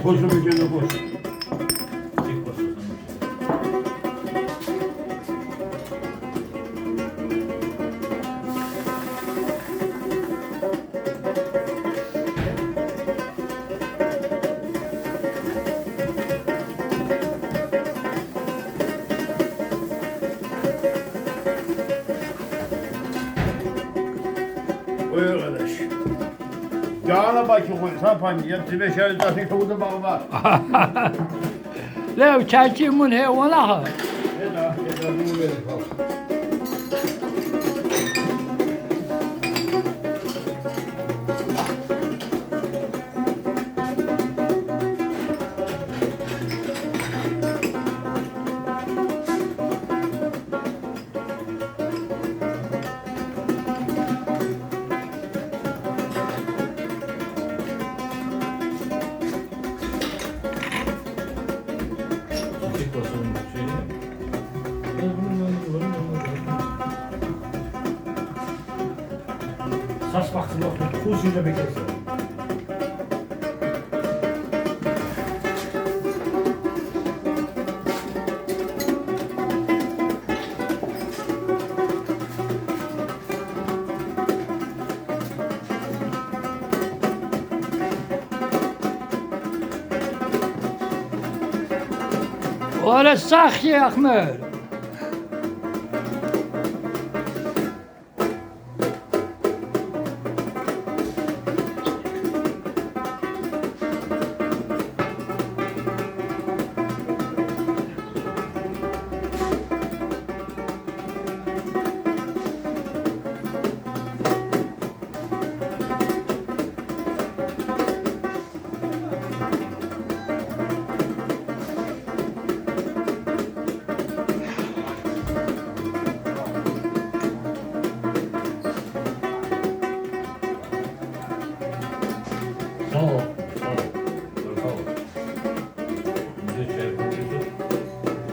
Kozu bir gene koz. Buyur kardeş. Yağına bakı koy, sapan, hepsi beşer zaten çoğu bağı var. لو تاكي من هي ولا Eda, bunu verin. Saç baktım yok. Kuzuyla bekleriz. ولا الساخ يا أخمر Sağ ol.